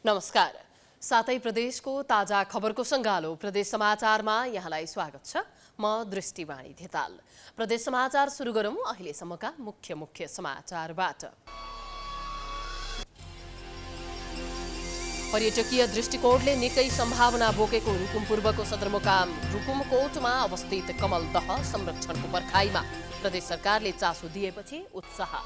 नमस्कार। सातै प्रदेशको ताजा खबरको सङ्गालो प्रदेश समाचारमा यहाँलाई स्वागत छ। म दृष्टिवाणी धिताल। प्रदेश समाचार सुरु गरौँ अहिलेसम्मका मुख्य समाचारबाट। पर्यटकीय दृष्टिकोणले निकै सम्भावना बोकेको रुकुम पूर्वको सदरमुकाम रुकुमकोटमा अवस्थित कमलदह संरक्षणको पर्खाइमा प्रदेश सरकारले चासो दिएपछि उत्साह।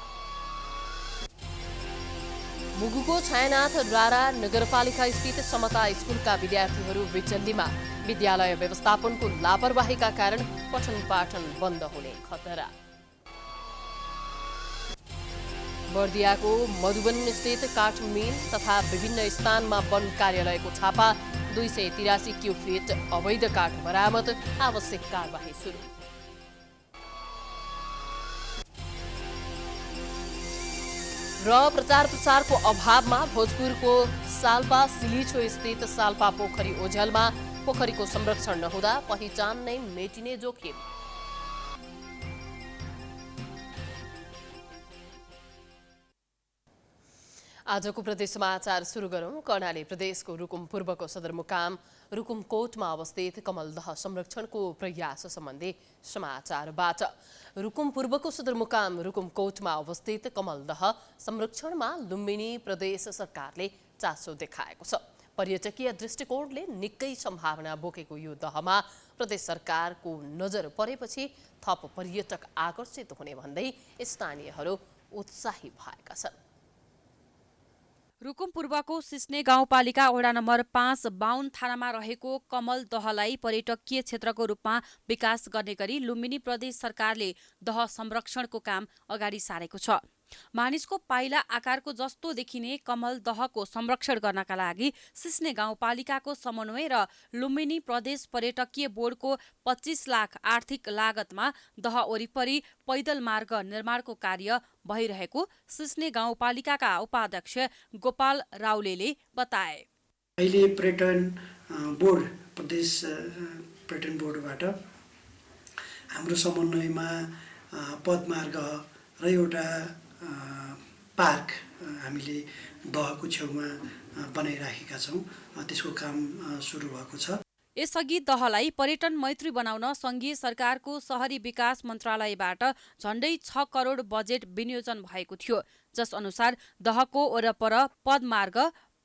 मुगुको छायानाथ रारा नगरपालिका स्थित समता स्कुलका विद्यार्थीहरू विचल्लीमा विद्यालय व्यवस्थापनको लापरवाहीका कारण पठन पाठन बन्द हुने खतरा। बर्दियाको मधुबन स्थित काठ मिल तथा विभिन्न स्थानमा वन कार्यालयको छापा 283 क्युफिट अवैध काठ बरामद, आवश्यक कारबाही सुरु। र प्रचार प्रसारको अभावमा भोजपुरको साल्पा सिलिछो स्थित साल्पा पोखरी ओझेलमा पोखरीको संरक्षण नहुँदा पहिचान नै मेटिने जोखिम। आजको प्रदेश समाचार सुरु गरौँ कर्णाली प्रदेशको रुकुम पूर्वको सदरमुकाम रुकुमकोटमा अवस्थित कमलदह संरक्षणको प्रयास सम्बन्धी समाचारबाट। रुकुम पूर्वको सदरमुकाम रुकुमकोटमा अवस्थित कमलदह संरक्षणमा लुम्बिनी प्रदेश सरकारले चासो देखाएको छ। पर्यटकीय दृष्टिकोणले निकै सम्भावना बोकेको यो दहमा प्रदेश सरकारको नजर परेपछि थप पर्यटक आकर्षित हुने भन्दै स्थानीयहरू उत्साही भएका छन्। रुकुम पूर्वको सिस्ने गाउँपालिका वडा नम्बर 5 बाहुन थानामा रहेको कमल दहलाई पर्यटकीय क्षेत्रको रूपमा विकास गर्ने गरी लुम्बिनी प्रदेश सरकारले दह संरक्षणको काम अगाडि सारेको छ। मानिसको पाइला आकारको जस्तो देखिने कमल दहको संरक्षण गर्नका लागि सिस्ने गाउँपालिकाको समन्वय र लुम्बिनी प्रदेश पर्यटकीय बोर्डको 25 लाख आर्थिक लागतमा दह वरिपरि पैदल मार्ग निर्माणको कार्य भइरहेको सिस्ने गाउँपालिकाका उपाध्यक्ष गोपाल राउलेले बताए। अहिले पर्यटन बोर्ड प्रदेश पर्यटन बोर्डबाट हाम्रो समन्वयमा पदमार्ग र एउटा पार्क हामीले दहको छेउमा बनाइराखेका छौँ। त्यसको काम सुरु भएको छ। यसअघि दहलाई पर्यटन मैत्री बनाउन सङ्घीय सरकारको शहरी विकास मन्त्रालयबाट झण्डै 6 करोड बजेट विनियोजन भएको थियो, जस अनुसार दहको वरपर पदमार्ग,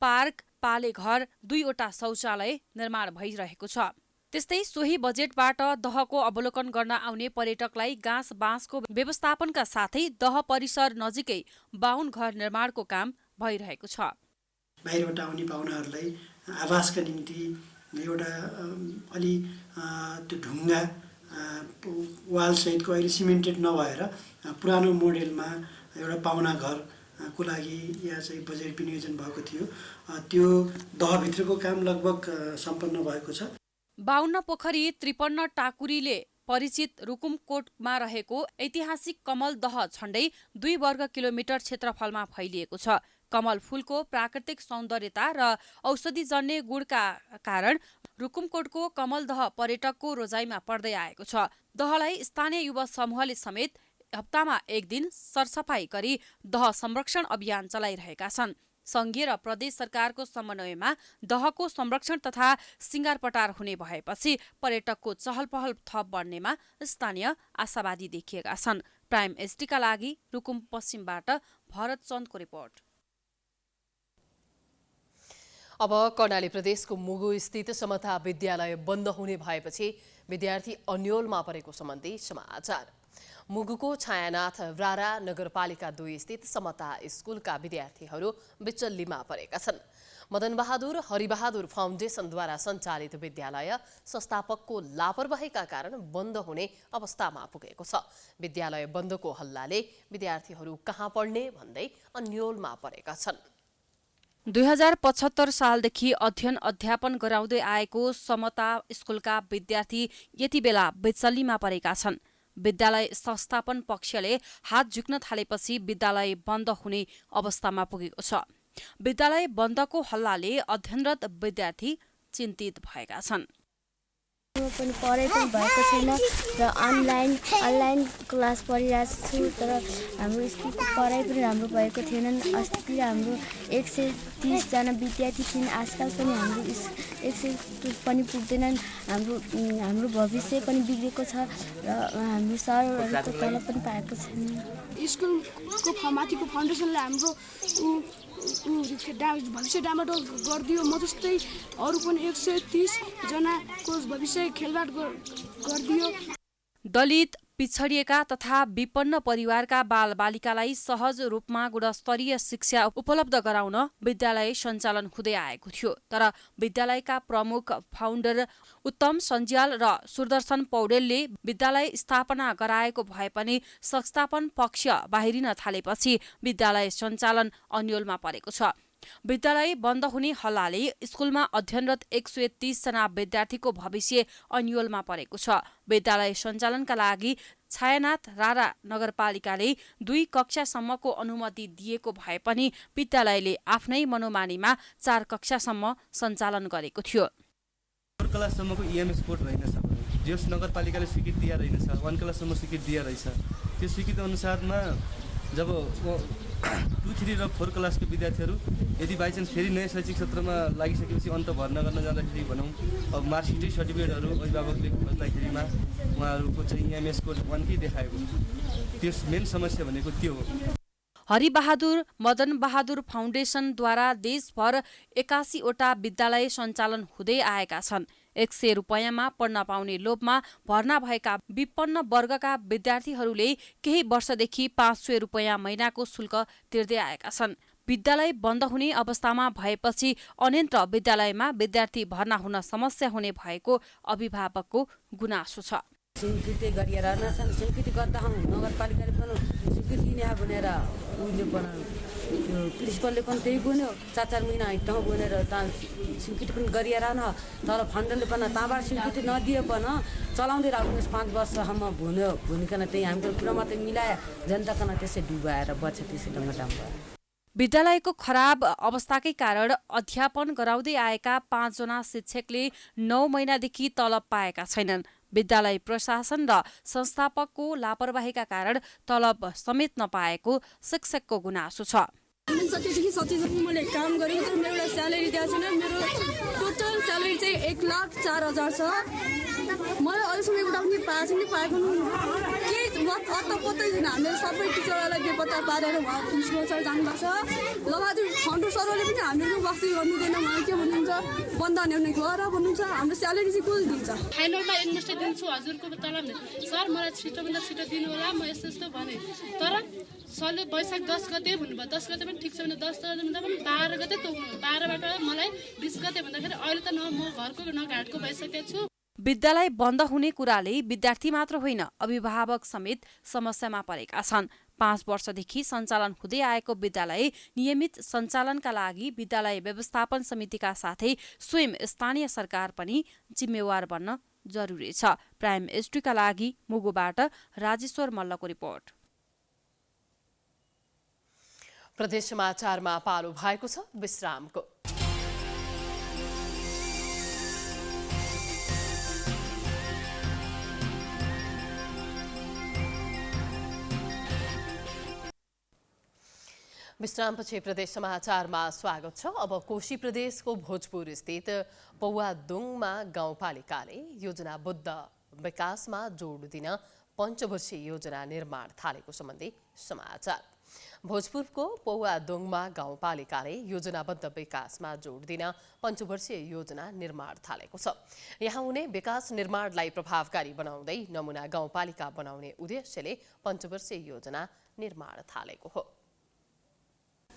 पार्क, पालेघर, 2वटा शौचालय निर्माण भइरहेको छ। त्यस्तै सोही बजेटबाट दहको अवलोकन गर्न आउने पर्यटकलाई घाँस बाँसको व्यवस्थापनका साथै दह परिसर नजिकै 52 घर निर्माणको काम भइरहेको छ। बाहिरबाट आउने पाहुनाहरूलाई आवासका निम्ति एउटा अलि त्यो ढुङ्गा वाल सहितको अहिले सिमेन्टेड नभएर पुरानो मोडेलमा एउटा पाहुना घरको लागि यहाँ चाहिँ बजेट विनियोजन भएको थियो। त्यो दहभित्रको काम लगभग सम्पन्न भएको छ। 52 पोखरी 53 टाकुरीले परिचित रुकुमकोटमा रहेको ऐतिहासिक कमल दह झण्डै 2 वर्ग किलोमिटर क्षेत्रफलमा फैलिएको छ। कमल फूलको प्राकृतिक सौन्दर्यता र औषधिजन्य गुणका कारण रुकुमकोटको कमल दह पर्यटकको रोजाइमा पर्दै आएको छ। दहलाई स्थानीय युवा समूहले समेत हप्तामा 1 दिन सरसफाई गरी दह संरक्षण अभियान चलाइरहेका छन्। सङ्घीय र प्रदेश सरकारको समन्वयमा दहको संरक्षण तथा सिँगारपटार हुने भएपछि पर्यटकको चहल पहल थप बढ्नेमा स्थानीय आशावादी देखिएका छन्। प्राइम एसटीका लागि रुकुम पश्चिमबाट भरत चन्दको रिपोर्ट। अब कर्णाली प्रदेशको मुगु स्थित समता विद्यालय बन्द हुने भएपछि विद्यार्थी अन्योलमा परेको सम्बन्धी समाचार। मुगुको छायानाथ रारा नगरपालिका 2 स्थित समता स्कुलका विद्यार्थीहरू विचल्लीमा परेका छन्। मदनबहादुर हरिबहादुर फाउन्डेसनद्वारा सञ्चालित विद्यालय संस्थापकको लापरवाहीका कारण बन्द हुने अवस्थामा पुगेको छ। विद्यालय बन्दको हल्लाले विद्यार्थीहरू कहाँ पढ्ने भन्दै अन्योलमा परेका छन्। 2075 सालदेखि अध्ययन अध्यापन गराउँदै आएको समता स्कुलका विद्यार्थी यति बेला विचल्लीमा परेका छन्। विद्यालय संस्थापन पक्षले हात झुक्न थालेपछि विद्यालय बन्द हुने अवस्थामा पुगेको छ। विद्यालय बन्दको हल्लाले अध्ययनरत विद्यार्थी चिन्तित भएका छन्। पनि पढाइ पनि भएको छैन र अनलाइन क्लास पढिरहेको छु, तर हाम्रो स्कुलको पढाइ पनि राम्रो भएको थिएन। अस्ति हाम्रो 130 130 जना विद्यार्थी छन्। आजकल पनि हाम्रो 100 पनि पुग्दैनन्। हाम्रो भविष्य पनि बिग्रेको छ र हाम्रो सरहरूको तलब पनि पाएको छैन। स्कुलको माथिको फाउन्डेसनले हाम्रो भविष्य डामाडोल गरिदियो। म जस्तै अरू पनि 130 जनाको भविष्य खेलबाड गरिदियो। दलित, पिछडिएका तथा विपन्न परिवारका बालबालिकालाई सहज रूपमा गुणस्तरीय शिक्षा उपलब्ध गराउन विद्यालय सञ्चालन हुँदै आएको थियो। तर विद्यालयका प्रमुख फाउन्डर उत्तम सञ्ज्याल र सुदर्शन पौडेलले विद्यालय स्थापना गराएको भए पनि संस्थापन पक्ष बाहिरिन थालेपछि विद्यालय सञ्चालन अन्योलमा परेको छ। विद्यालय बन्द हुने हल्लाले स्कुलमा अध्ययनरत 130 जना विद्यार्थीको भविष्य अन्योलमा परेको छ। विद्यालय सञ्चालनका लागि छायानाथ रारा नगरपालिकाले 2 कक्षासम्मको अनुमति दिएको भए पनि विद्यालयले आफ्नै मनोमानीमा 4 कक्षासम्म सञ्चालन गरेको थियो। 4 क्लाससम्मको EMS कोड रहेनछ। जस नगरपालिकाले स्वीकृति दिया रहेनछ। 1 क्लाससम्म स्वीकृति दिया रहेछ। त्यो स्वीकृति अनुसारमा जब 2, 3 र 4 क्लासको विद्यार्थीहरू यदि बाइचान्स फेरि नयाँ शैक्षिक सत्रमा लागिसकेपछि अन्त भर्ना गर्न जाँदाखेरि भनौँ अब मार्कसिटै सर्टिफिकेटहरू अभिभावकले खोज्दाखेरिमा उहाँहरूको चाहिँ EMS कोड 1 कै देखाएको। त्यस मेन समस्या भनेको त्यो हो। हरिबहादुर मदन बहादुर फाउन्डेसनद्वारा देशभर 81 वटा विद्यालय सञ्चालन हुँदै आएका छन्। 100 रुपैयाँमा पढ्न पाउने लोभमा भर्ना भएका विपन्न वर्गका विद्यार्थीहरूले केही वर्षदेखि 500 रुपैयाँ महिनाको शुल्क तिर्दै आएका छन्। विद्यालय बन्द हुने अवस्थामा भएपछि अन्यत्र विद्यालयमा विद्यार्थी भर्ना हुन समस्या हुने भएको अभिभावकको गुनासो छ। स्वीकृति गरिएर नछन्। स्वीकृति गर्दा नगरपालिकाले पनि स्वीकृति लिने भनेर उहिले पनि त्यो प्रिन्सिपलले पनि त्यही बुन्यो। 4 महिना ठाउँ बुनेर स्वीकृति पनि गरिएर न तर फन्डले पनि ताबाट स्वीकृति नदिए पनि चलाउँदै राख्नुहोस् 5 वर्षसम्म भुनिकन त्यही हाम्रो कुरा मात्रै मिलाए जनताकन त्यसै डुबाएर बच्चा त्यसै डङ्गडाम भयो। विद्यालयको खराब अवस्थाकै कारण अध्यापन गराउँदै आएका 5 जना शिक्षकले 9 महिनादेखि तलब पाएका छैनन्। विद्यालय प्रशासन र संस्थापकको लापरवाहीका कारण तलब समेत नपाएको शिक्षकको गुनासो छ। सचेतदेखि मैले काम गरेँ तर मेरो एउटा स्यालेरी दिएको छैन। मेरो टोटल स्यालेरी चाहिँ 1,04,000 छ। मैले अहिलेसम्म एउटा पनि पाएको के अत्तपत्तै छैन। हामीले सबै टिचरहरूलाई बेपत्ता पारेर उहाँ प्रिन्सिपल सर जानुभएको छ। लगातार फाउन्डर सरले पनि हामीहरू बस्ती गर्नुहुँदैन। उहाँ के भन्नुहुन्छ बन्द ल्याउने गर भन्नुहुन्छ। हाम्रो स्यालेरी चाहिँ कसले दिन्छ? फाइनलमा एडमिस्ट दिन्छु हजुरको तलब सर मलाई छिटोभन्दा छिटो दिनु होला म यस्तो भने तर सरले वैशाख 10 गते भन्नुभयो। 10 गते पनि ठिक छ भने 10 गते भन्दा पनि 12 गते तोक्नु 12बाट मलाई 20 गते भन्दाखेरि अहिले त म घरको घाटको भइसकेको छु। विद्यालय बन्द हुने कुराले विद्यार्थी मात्र होइन अभिभावक समेत समस्यामा परेका छन्। 5 वर्षदेखि सञ्चालन हुँदै आएको विद्यालय नियमित सञ्चालनका लागि विद्यालय व्यवस्थापन समितिका साथै स्वयं स्थानीय सरकार पनि जिम्मेवार बन्न जरुरी छ। प्राइम एसटीका लागि मुगुबाट राजेश्वर मल्लको रिपोर्ट। प्रदेश समाचारमा पालो भएको छ विश्रामको। विश्रामपछि प्रदेश समाचारमा स्वागत छ। अब कोशी प्रदेशको भोजपुर स्थित पौवादुङमा गाउँपालिकाले योजनाबद्ध विकासमा जोड दिन पञ्चवर्षीय योजना निर्माण थालेको सम्बन्धी समाचार। भोजपुरको पौवादुङमा गाउँपालिकाले योजनाबद्ध विकासमा जोड दिन पञ्चवर्षीय योजना निर्माण थालेको छ। यहाँ हुने विकास निर्माणलाई प्रभावकारी बनाउँदै नमुना गाउँपालिका बनाउने उद्देश्यले पञ्चवर्षीय योजना निर्माण थालेको हो।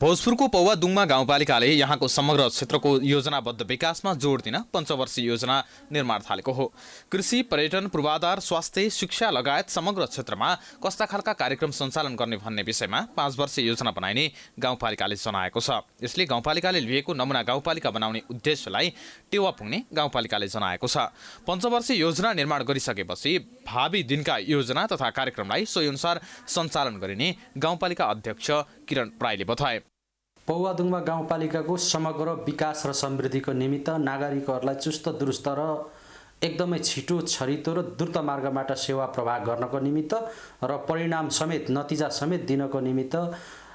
भोजपुरको पौवादुङमा गाउँपालिकाले यहाँको समग्र क्षेत्रको योजनाबद्ध विकासमा जोड दिन पञ्चवर्षीय योजना निर्माण थालेको हो। कृषि, पर्यटन, पूर्वाधार, स्वास्थ्य, शिक्षा लगायत समग्र क्षेत्रमा कस्ता खालका कार्यक्रम सञ्चालन गर्ने भन्ने विषयमा 5 वर्षीय योजना बनाइने गाउँपालिकाले जनाएको छ। यसले गाउँपालिकाले लिएको नमुना गाउँपालिका बनाउने उद्देश्यलाई टेवा पुग्ने गाउँपालिकाले जनाएको छ। पञ्चवर्षीय योजना निर्माण गरिसकेपछि भावी दिनका योजना तथा कार्यक्रमलाई सोही अनुसार सञ्चालन गरिने गाउँपालिका अध्यक्ष किरण राईले बताए। पौवादुङमा गाउँपालिकाको समग्र विकास र समृद्धिको निमित्त नागरिकहरूलाई चुस्त दुरुस्त र एकदमै छिटो छरितो र द्रुत मार्गबाट सेवा प्रवाह गर्नको निमित्त र परिणाम समेत नतिजा समेत दिनको निमित्त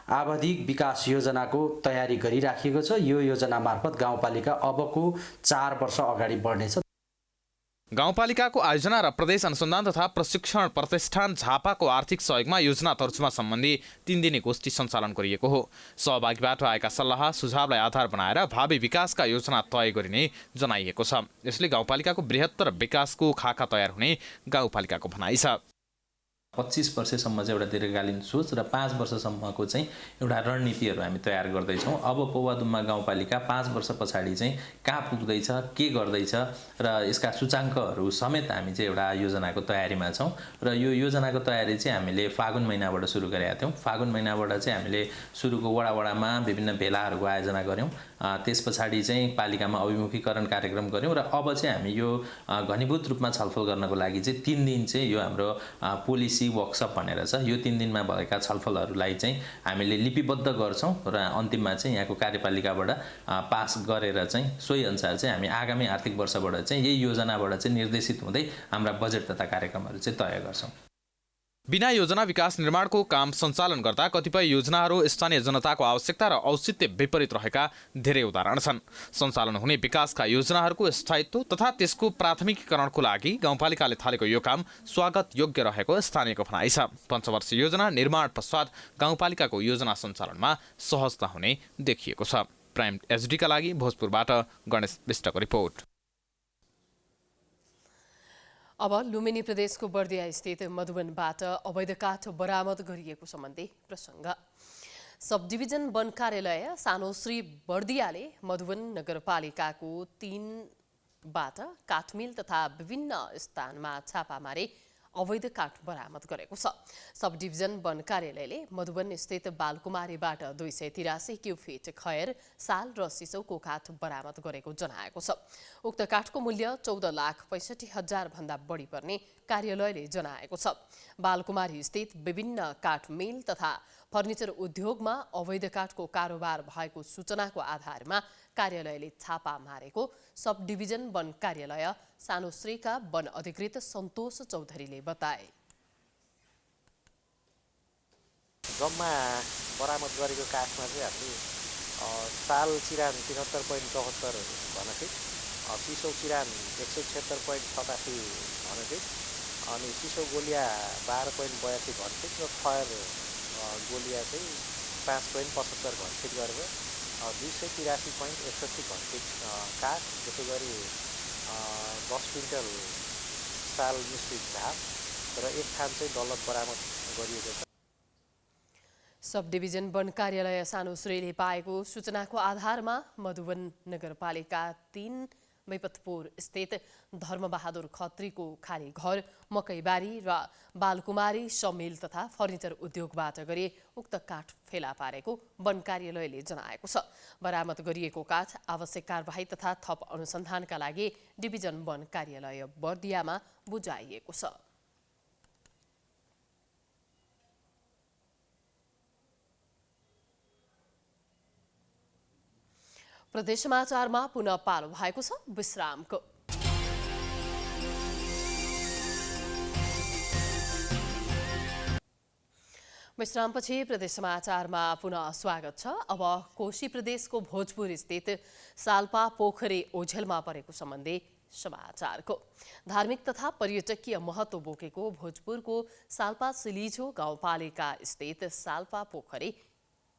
आवधिक विकास योजनाको तयारी गरिराखिएको छ। यो योजना मार्फत गाउँपालिका अबको 4 वर्ष अगाडि बढ्नेछ। गाउँपालिकाको आयोजना र प्रदेश अनुसन्धान तथा प्रशिक्षण प्रतिष्ठान झापाको आर्थिक सहयोगमा योजना तर्जुमा सम्बन्धी 3 दिने गोष्ठी सञ्चालन गरिएको हो। सहभागीबाट आएका सल्लाह सुझावलाई आधार बनाएर भावी विकासका योजना तय गरिने जनाइएको छ। यसले गाउँपालिकाको बृहत्तर विकासको खाका तयार हुने गाउँपालिकाको भनाइ छ। 25 वर्षसम्म चाहिँ एउटा दीर्घकालीन सोच र 5 वर्षसम्मको चाहिँ एउटा रणनीतिहरू हामी तयार गर्दैछौँ। अब पौवादुम्मा गाउँपालिका 5 वर्ष पछाडि चाहिँ कहाँ पुग्दैछ, के गर्दैछ र यसका सूचाङ्कहरू समेत हामी चाहिँ एउटा योजनाको तयारीमा छौँ। र यो योजनाको तयारी चाहिँ हामीले फागुन महिनाबाट सुरु गरेका थियौँ। फागुन महिनाबाट चाहिँ हामीले सुरुको वडामा विभिन्न भेलाहरूको आयोजना गऱ्यौँ। त्यस पछाडि चाहिँ पालिकामा अभिमुखीकरण कार्यक्रम गऱ्यौँ र अब चाहिँ हामी यो घनीभूत रूपमा छलफल गर्नको लागि चाहिँ 3 दिन चाहिँ यो हाम्रो पोलिसी वर्कसप भनेर छ। यो 3 दिनमा भएका छलफलहरूलाई चाहिँ हामीले लिपिबद्ध गर्छौँ र अन्तिममा चाहिँ यहाँको कार्यपालिकाबाट पास गरेर चाहिँ सोही अनुसार चाहिँ हामी आगामी आर्थिक वर्षबाट चाहिँ यही योजनाबाट चाहिँ निर्देशित हुँदै हाम्रा बजेट तथा कार्यक्रमहरू चाहिँ तय गर्छौँ। बिना योजना विकास निर्माणको काम सञ्चालन गर्दा कतिपय योजनाहरू स्थानीय जनताको आवश्यकता र औचित्य विपरीत रहेका धेरै उदाहरण छन्। सञ्चालन हुने विकासका योजनाहरूको स्थायित्व तथा त्यसको प्राथमिकीकरणको लागि गाउँपालिकाले थालेको यो काम स्वागत योग्य रहेको स्थानीयको भनाइ छ। पञ्चवर्षीय योजना निर्माण पश्चात गाउँपालिकाको योजना सञ्चालनमा सहजता हुने देखिएको छ। प्राइम एचडीका लागि भोजपुरबाट गणेश विष्टको रिपोर्ट। अब लुम्बिनी प्रदेशको बर्दिया स्थित मधुवनबाट अवैध काठ बरामद गरिएको सम्बन्धी प्रसङ्ग। सब डिभिजन वन कार्यालय सानो श्री बर्दियाले मधुवन नगरपालिकाको 3बाट काठमिल तथा विभिन्न स्थानमा छापा मारे अवैध काठ बरामद गरेको छ। सब डिभिजन वन कार्यालयले मधुवन स्थित बालकुमारीबाट 283 क्युफिट खयर, साल र सिसौको काठ बरामद गरेको जनाएको छ। उक्त काठको मूल्य 14,65,000 भन्दा बढी पर्ने कार्यालयले जनाएको छ। बालकुमारी स्थित विभिन्न काठ मिल तथा फर्निचर उद्योगमा अवैध काठको कारोबार भएको सूचनाको आधारमा कार्यालयले छापा मारेको सब डिभिजन वन कार्यालय सानुश्रीका वन अधिकृत सन्तोष चौधरीले बताए। जम्मा बरामद गरेको काठमा चाहिँ हामीले साल चिरान 73.74 घनफिट, सिसौ चिरान 176.87 घनफिट, अनि सिसौ गोलिया 12.82 घनफिट र खयर गोलिया चाहिँ 5.75 घनफिट गरेर 283.61 घनफिट काठ, त्यसै गरी 10 क्विन्टल साल मिश्रित झाप र एक थान चाहिँ डलप बरामद गरिएको छ। सब डिभिजन वन कार्यालय सानुश्रीले पाएको सूचनाको आधारमा मधुवन नगरपालिका 3 मैपतपुर स्थित धर्मबहादुर खत्रीको खाली घर, मकैबारी र बालकुमारी समिल तथा फर्निचर उद्योगबाट गरी उक्त काठ फेला पारेको वन कार्यालयले जनाएको छ। बरामद गरिएको काठ आवश्यक कारबाही तथा थप अनुसन्धानका लागि डिभिजन वन कार्यालय बर्दियामा बुझाइएको छ। प्रदेश समाचारमा पुनः पालो भएको छ विश्रामको। विश्रामपछि प्रदेश समाचारमा पुनः स्वागत छ। अब कोशी प्रदेशको भोजपुर स्थित साल्पा पोखरी ओझेलमा परेको सम्बन्धी समाचारको। धार्मिक तथा पर्यटकीय महत्त्व बोकेको भोजपुरको साल्पा सिलिझो गाउँपालिका स्थित साल्पा पोखरी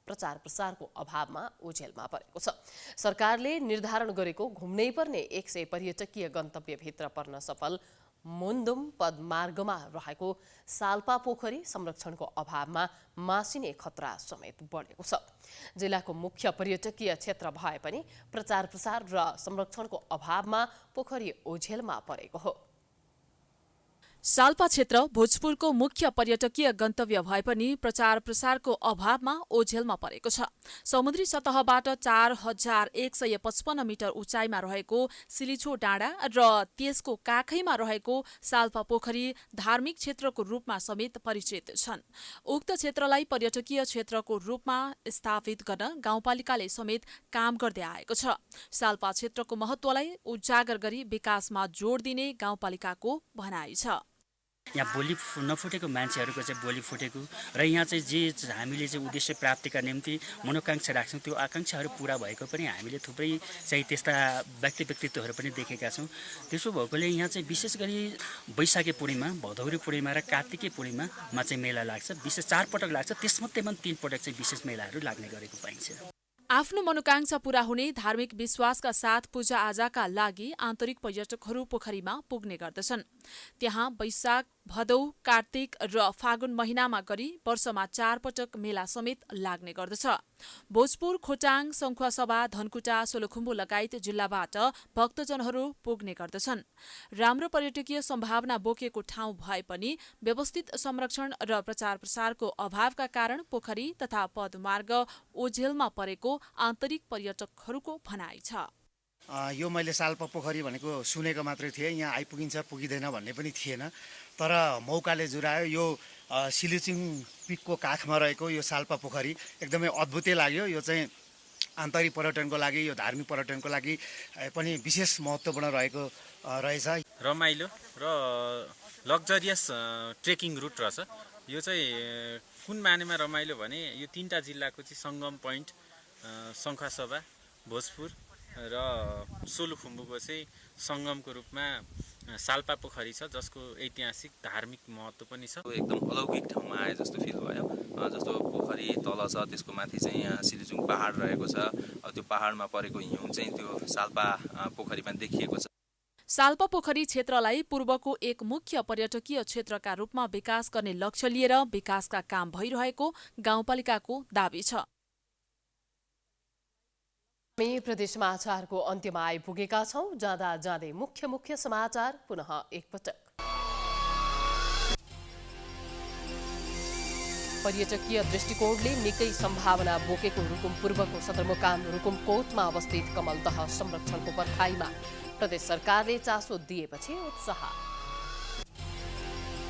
प्रचार प्रसारको अभावमा ओझेलमा परेको छ। सरकारले निर्धारण गरेको घुम्नै पर्ने 100 पर्यटकीय गन्तव्यभित्र पर्न सफल मुन्दुम पदमार्गमा रहेको साल्पा पोखरी संरक्षणको अभावमा मासिने खतरा समेत बढेको छ। जिल्लाको मुख्य पर्यटकीय क्षेत्र भए पनि प्रचार प्रसार र संरक्षणको अभावमा पोखरी ओझेलमा परेको हो। साल्पा क्षेत्र भोजपुरको मुख्य पर्यटकीय गन्तव्य भए पनि प्रचार प्रसारको अभावमा ओझेलमा परेको छ। समुद्री सतहबाट 4155 मिटर उचाइमा रहेको सिलिछो डाँडा र त्यसको काखैमा रहेको साल्पा पोखरी धार्मिक क्षेत्रको रूपमा समेत परिचित छन्। उक्त क्षेत्रलाई पर्यटकीय क्षेत्रको रूपमा स्थापित गर्न गाउँपालिकाले समेत काम गर्दै आएको छ। साल्पा क्षेत्रको महत्त्वलाई उजागर गरी विकासमा जोड दिने गाउँपालिकाको भनाइ छ। यहाँ भोलि नफुटेको मान्छेहरूको चाहिँ भोलि फुटेको र यहाँ चाहिँ जे हामीले चाहिँ उद्देश्य प्राप्तिका निम्ति मनोकांक्षा राख्छौँ त्यो आकाङ्क्षाहरू पुरा भएको पनि हामीले थुप्रै चाहिँ त्यस्ता व्यक्तित्वहरू पनि देखेका छौँ। त्यसो भएकोले यहाँ चाहिँ विशेष गरी वैशाखी पूर्णिमा, भदौरे पूर्णिमा र कार्तिके पूर्णिमामा चाहिँ मेला लाग्छ। विशेष 4 पटक लाग्छ, त्यसमध्येमा 3 पटक चाहिँ विशेष मेलाहरू लाग्ने गरेको पाइन्छ। आफ्नो मनोकांक्षा पूरा हुने धार्मिक विश्वासका साथ पूजाआजाका लागि आन्तरिक पर्यटकहरू पोखरीमा पुग्ने गर्दछन्। त्यहाँ वैशाख, भदौ, कार्तिक र फागुन महिनामा गरी वर्षमा 4 पटक मेला समेत लाग्ने गर्दछ। भोजपुर, खोटाङ, सङ्खुवासभा, धनकुटा, सोलुखुम्बु लगायत जिल्लाबाट भक्तजनहरू पुग्ने गर्दछन्। राम्रो पर्यटकीय सम्भावना बोकेको ठाउँ भए पनि व्यवस्थित संरक्षण र प्रचार प्रसारको अभावका कारण पोखरी तथा पदमार्ग ओझेलमा परेको आन्तरिक पर्यटकहरूको भनाइ छ। यो मैले साल्पा पोखरी भनेको सुनेको मात्रै थिएँ, यहाँ आइपुगिन्छ पुगिँदैन भन्ने पनि थिएन। तर मौकाले जुरायो यो सिलिचिङ पिकको काखमा रहेको यो साल्पा पोखरी एकदमै अद्भुतै लाग्यो। यो चाहिँ आन्तरिक पर्यटनको लागि, यो धार्मिक पर्यटनको लागि पनि विशेष महत्त्वपूर्ण रहेको रहेछ। रमाइलो र लग्जरियस ट्रेकिङ रुट रहेछ। यो चाहिँ कुन मानेमा रमाइलो भने यो 3टा जिल्लाको चाहिँ सङ्गम पोइन्ट सङ्खुवासभा, भोजपुर र सोलुखुम्बुको चाहिँ सङ्गमको रूपमा साल्पा पोखरी छ, जसको ऐतिहासिक धार्मिक महत्त्व पनि छ। एकदम अलौकिक ठाउँमा आए जस्तो फिल भयो। जस्तो पोखरी तल छ, त्यसको माथि चाहिँ यहाँ सिलिचुङ पहाड रहेको छ। त्यो पहाडमा परेको हिउँ चाहिँ त्यो साल्पा पोखरीमा देखिएको छ। साल्पा पोखरी क्षेत्रलाई पूर्वको एक मुख्य पर्यटकीय क्षेत्रका रूपमा विकास गर्ने लक्ष्य लिएर विकासका काम भइरहेको गाउँपालिकाको दाबी छ। हामी प्रदेश समाचारको अन्त्यमा आइपुगेका छौं। जाँदा जाँदै मुख्य समाचार पुनः एकपटक। पर्यटकीय दृष्टिकोणले निकै सम्भावना बोकेको रुकुम पूर्वको सदरमुकाम रुकुमकोटमा अवस्थित कमलदह संरक्षणको पर्खाइमा प्रदेश सरकारले चासो दिएपछि उत्साह।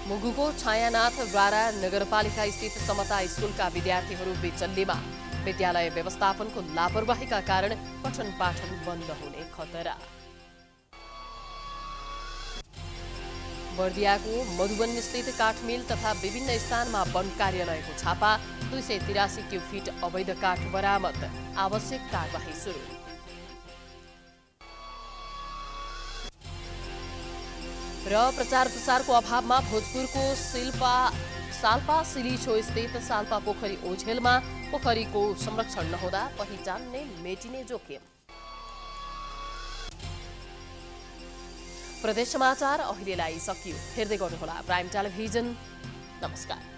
मुगुको छायानाथ रारा नगरपालिका स्थित समता स्कुलका विद्यार्थीहरू बेचल्लीमा विद्यालय व्यवस्थापनको लापरवाहीका कारण पठन पाठन बन्द हुने खतरा। बर्दियाको मधुबन स्थित काठमिल तथा विभिन्न स्थानमा वन कार्यालयको छापा। 283 क्युब फिट अवैध काठ बरामद। आवश्यक कार्यवाही सुरु। र प्रचार प्रसारको अभावमा भोजपुरको साल्पा सिलिछो स्थित साल्पा पोखरी ओझेलमा पोखरीको संरक्षण नहुँदा पहिचान्ने मेटिने जोखिम। प्रदेश समाचार अहिलेलाई सकियो। हेर्दै गर्नुहोला प्राइम टेलिभिजन। नमस्कार।